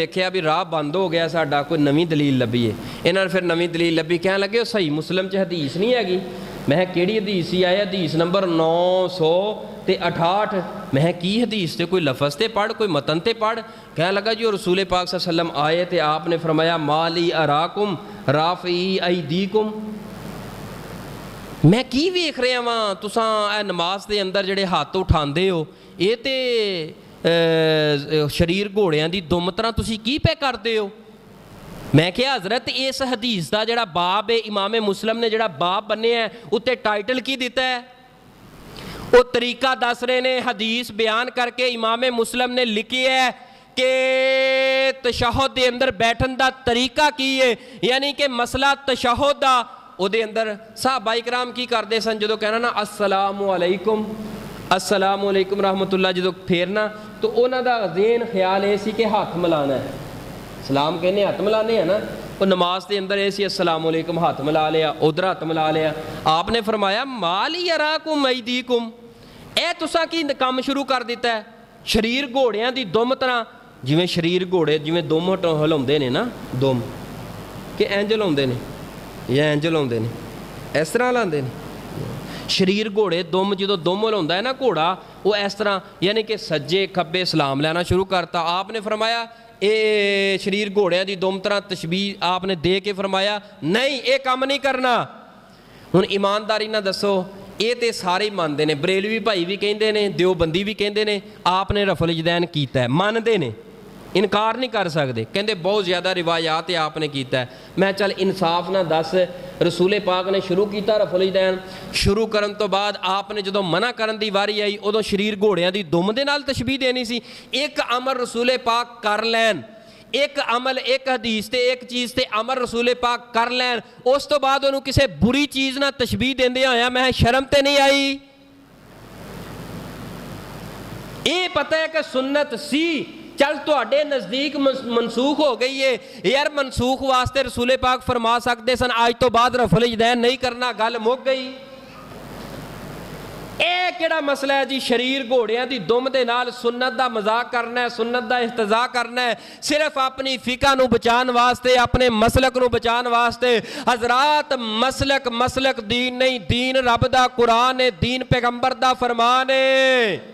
देखिया भी राह बंद हो गया साडा, कोई नवीं दलील लभीए। इन्होंने फिर नवीं दलील लभी, कहने लगे सही मुस्लिम च हदीस नहीं हैगी। मैं किहड़ी हदीस ही आए, हदीस नंबर 968। मैं की हदीस ते कोई लफज ते पढ़, कोई मतन ते पढ़। कहने लगा जी रसूल पाक सल्लल्लाहु अलैहि वसल्लम आए तो आपने फरमाया माली अराकुम राफ़ी अयदीकुम। मैं की वेख रहा वां तुसां नमाज के अंदर जिहड़े हत्थ उठांदे हो, ये तो शरीर घोड़ियां दी दुम तरह तुसी की पे करते हो। मैं क्या हज़रत इस हदीस का जिहड़ा बाब है, इमाम मुस्लिम ने जिहड़ा बाब बन्निया है उत्ते टाइटल की दिता है, वो तरीका दस रहे ने। हदीस बयान करके इमाम मुस्लिम ने लिखी है कि तशहुद के अंदर बैठन का तरीका की है, यानी कि मसला तशहुद का। ਉਹਦੇ अंदर सहाबाए कराम की करते सन, जो कहना ना अस्सलामु अलैकुम अस्सलामु अलैकुम रहमतुल्लाह जो फेरना, तो उन्हों का ज़हन ख्याल ये सी कि हाथ मिलाना है। सलाम कहने हाथ मिलाने हैं ना, वो नमाज के अंदर ये सी अस्सलामु अलैकुम हाथ मिला लिया, उधर हाथ मिला लिया। आपने फरमाया माली अराकुम अयदीकुम, ए तुसा की काम शुरू कर दिता है। शरीर घोड़ियां दी दुम तरह, जिवें शरीर घोड़े जिवें दुम हिलाउंदे ने ना, दुम कि इंज हिलाउंदे ने या इंज हिलाउंदे ने, इस तरह हिलाउंदे ने। शरीर घोड़े दुम जो दुम हिलाउंदा है ना घोड़ा, वो इस तरह, यानी कि सज्जे खब्बे सलाम लेना शुरू करता। आपने फरमाया ये शरीर घोड़ियां दी दुम तरह तशबीह आपने दे के फरमाया नहीं, ये काम नहीं करना। हुण ईमानदारी ना दसो, ये तो सारे ही मानते हैं, बरेलवी भाई भी कहते हैं, देवबंदी भी कहते हैं, आपने रफल जदैन किया है, मानते हैं, इनकार नहीं कर सकते। कहते बहुत ज़्यादा रिवायात आपने किया है। मैं चल इंसाफ ना दस, रसूले पाक ने शुरू किया रफल जदैन, शुरू करन तो बाद आपने जो मना करन दी वारी आई, उदों शरीर घोड़ियां दी दुम दे नाल तशबीह देनी सी। एक अमल रसूले पाक कर लैन, एक अमल एक हदीस ते एक चीज़ ते अमल रसूले पाक कर लैन, उस तो बाद उन्होंने किसी बुरी चीज़ ना तशबीह देंदे होया मैं शर्म ते नहीं आई। ये पता है कि सुन्नत सी, चल तुहाडे नज़दीक मनसूख हो गई है यार, मनसूख वास्ते रसूले पाक फरमा सकते सन आज तो बाद रफल जदैन नहीं करना, गल मुक गई। ਇਹ ਕਿਹੜਾ मसला है जी, शरीर घोड़ियां दी दुम दे नाल सुन्नत दा मजाक करना है, सुन्नत दा इhtजा करना है, सिर्फ अपनी फिका नूं बचाने वास्ते, अपने मसलक नूं बचाने वास्ते। हजरात मसलक मसलक दीन नहीं, दीन रब दा कुरान है, दीन पैगंबर दा फरमान है।